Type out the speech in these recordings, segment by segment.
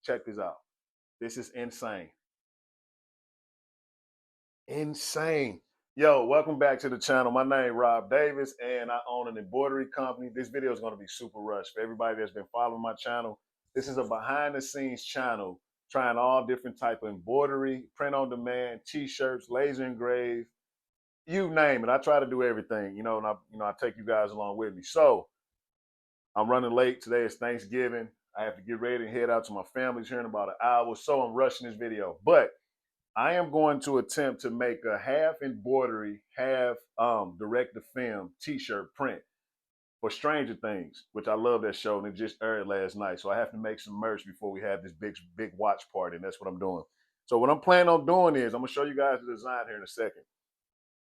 Check this out. This is insane. Insane. Yo, welcome back to the channel. My name is Rob Davis, and I own an embroidery company. This video is going to be super rushed for everybody that's been following my channel. This is a behind-the-scenes channel trying all different type of embroidery, print on demand, t-shirts, laser engraved, you name it. I try to do everything, and I take you guys along with me. So I'm running late. Today is Thanksgiving. I have to get ready and head out to my family's here in about an hour, so I'm rushing this video. But I am going to attempt to make a half embroidery, half direct to film t-shirt print for Stranger Things, which I love that show, and it just aired last night. So I have to make some merch before we have this big watch party, and that's what I'm doing. So what I'm planning on doing is I'm gonna show you guys the design here in a second.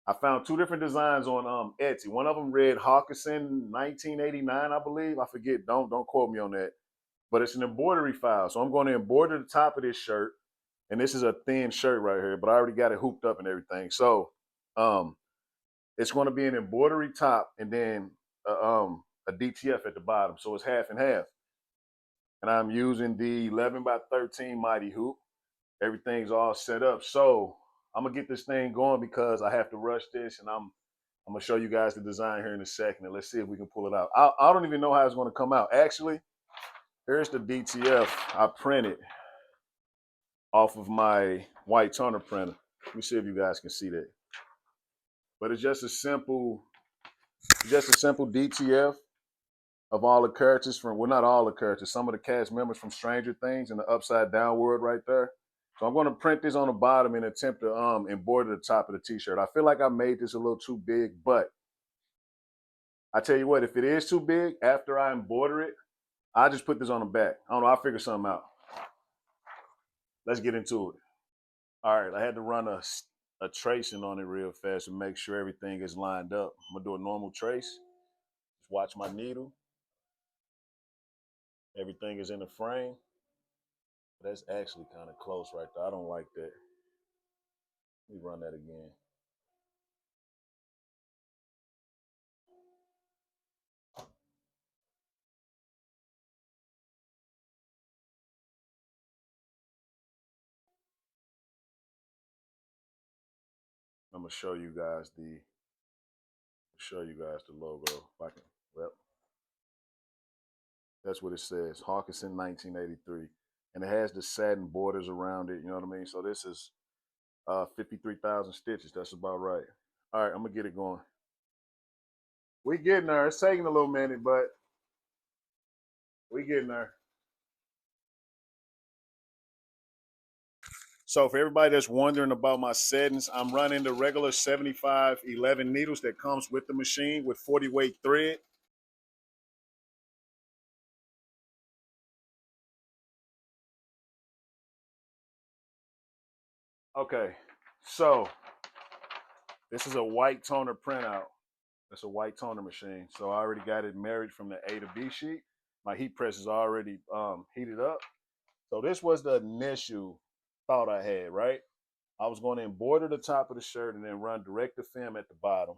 I found two different designs on Etsy. One of them read Hawkinson 1989, I believe. I forget. Don't quote me on that. But it's an embroidery file. So I'm going to embroider the top of this shirt. And this is a thin shirt right here, but I already got it hooped up and everything. So um, it's going to be an embroidery top and then a DTF at the bottom. So it's half and half. And I'm using the 11 by 13 Mighty Hoop. Everything's all set up. So I'm gonna get this thing going because I have to rush this, and I'm gonna show you guys the design here in a second, and let's see if we can pull it out. I don't even know how it's gonna come out. Actually, here's the DTF I printed off of my white toner printer. Let me see if you guys can see that. But it's just a simple DTF of all the characters from, well, not all the characters, some of the cast members from Stranger Things in the upside down world right there. So I'm going to print this on the bottom and attempt to embroider the top of the t-shirt. I feel like I made this a little too big, but I tell you what, if it is too big, after I embroider it, I just put this on the back. I don't know, I'll figure something out. Let's get into it. All right, I had to run a tracing on it real fast to make sure everything is lined up. I'm gonna do a normal trace. Just watch my needle. Everything is in the frame. That's actually kind of close right there. I don't like that. Let me run that again. I'm gonna show you guys the logo. If I can, well, that's what it says. Hawkinson 1983. And it has the satin borders around it, you know what I mean? So this is 53,000 stitches. That's about right. All right, I'm gonna get it going. We getting there. It's taking a little minute, but we getting there. So for everybody that's wondering about my settings, I'm running the regular 7511 needles that comes with the machine with 40 weight thread. Okay, so this is a white toner printout. It's a white toner machine. So I already got it married from the A to B sheet. My heat press is already heated up. So this was the initial thought I had, right? I was going to embroider the top of the shirt and then run direct to film at the bottom.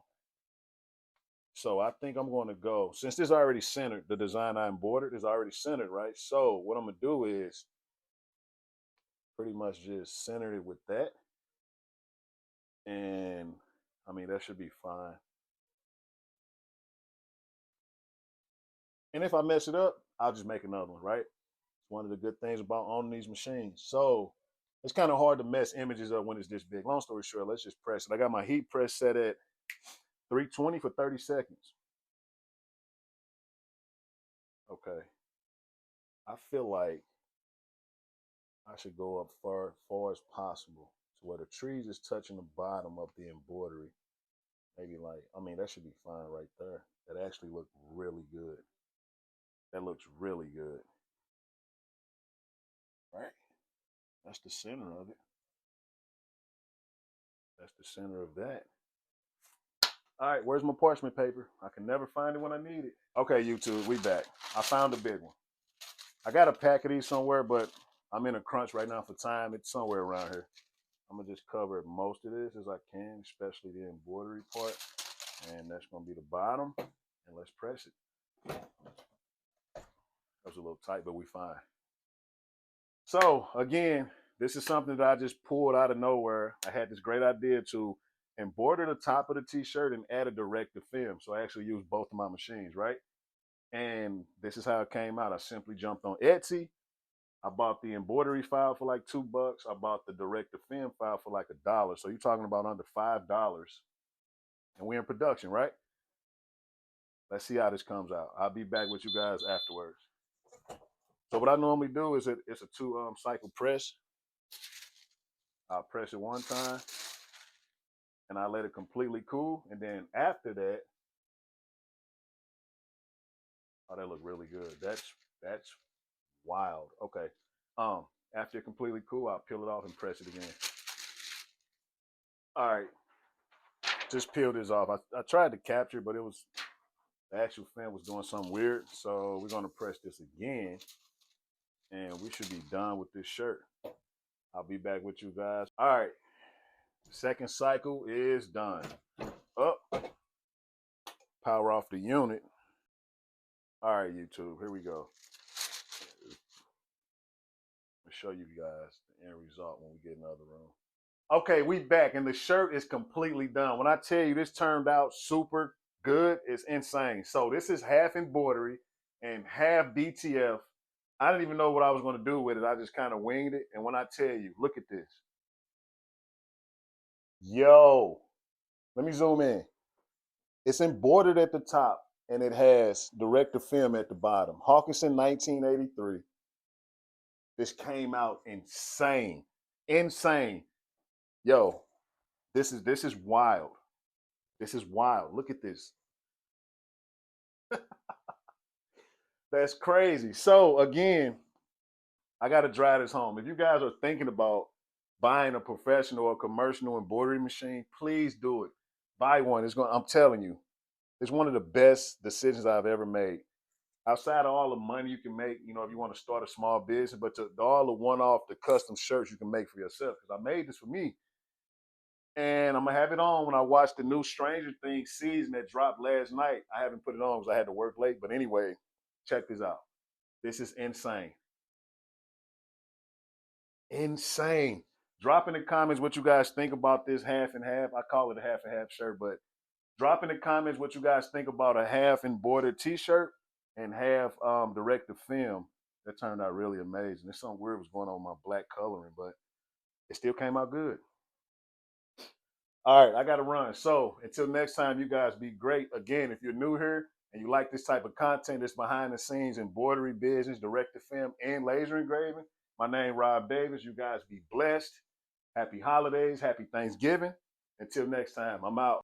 So I think I'm going to go, since this is already centered, the design I embroidered is already centered, right? So what I'm going to do is pretty much just center it with that. And I mean, that should be fine. And if I mess it up, I'll just make another one, right? It's one of the good things about owning these machines. So it's kind of hard to mess images up when it's this big. Long story short, let's just press it. I got my heat press set at 320 for 30 seconds. Okay. I feel like I should go up far as possible to where the trees is touching the bottom of the embroidery. Maybe like, I mean, that should be fine right there. That actually looked really good. That looks really good. Right? That's the center of it. That's the center of that. All right, where's my parchment paper? I can never find it when I need it. Okay, YouTube, we back. I found a big one. I got a pack of these somewhere, but I'm in a crunch right now for time. It's somewhere around here. I'm gonna just cover most of this as I can, especially the embroidery part. And that's gonna be the bottom. And let's press it. That was a little tight, but we fine. So again, this is something that I just pulled out of nowhere. I had this great idea to embroider the top of the t-shirt and add a direct to film. So I actually used both of my machines, right? And this is how it came out. I simply jumped on Etsy. I bought the embroidery file for like $2. I bought the direct to film file for like $1. So you're talking about under $5. And we're in production, right? Let's see how this comes out. I'll be back with you guys afterwards. So what I normally do is it's a two cycle press. I'll press it one time and I let it completely cool. And then after that, oh, that look really good. That's wild. Okay. After it completely cool, I'll peel it off and press it again. All right. Just peel this off. I tried to capture, but it was the actual fan was doing something weird. So we're gonna press this again, and we should be done with this shirt. I'll be back with you guys. All right. Second cycle is done. Up. Power off the unit. All right, YouTube, here we go. I'll show you guys the end result when we get in the other room. Okay, we back, and the shirt is completely done. When I tell you this turned out super good, it's insane. So this is half embroidery and half DTF. I didn't even know what I was going to do with it. I just kind of winged it. And when I tell you, look at this. Yo, let me zoom in. It's embroidered at the top, and it has direct to film at the bottom. Hawkinson 1983. This came out insane. Insane. Yo, this is wild. This is wild. Look at this. That's crazy. So again, I gotta drive this home. If you guys are thinking about buying a professional or commercial embroidery machine, please do it. Buy one. I'm telling you, it's one of the best decisions I've ever made. Outside of all the money you can make, if you want to start a small business, but to all the one-off, the custom shirts you can make for yourself. Because I made this for me. And I'm gonna have it on when I watch the new Stranger Things season that dropped last night. I haven't put it on because I had to work late. But anyway, check this out. This is insane. Insane. Drop in the comments what you guys think about this half and half. I call it a half and half shirt, but drop in the comments what you guys think about a half embroidered t-shirt and half direct to film. That turned out really amazing. There's something weird was going on with my black coloring, but it still came out good. All right, I got to run. So until next time, you guys be great. Again, if you're new here and you like this type of content, that's behind the scenes embroidery business, direct to film, and laser engraving, my name Rob Davis. You guys be blessed. Happy holidays. Happy Thanksgiving. Until next time, I'm out.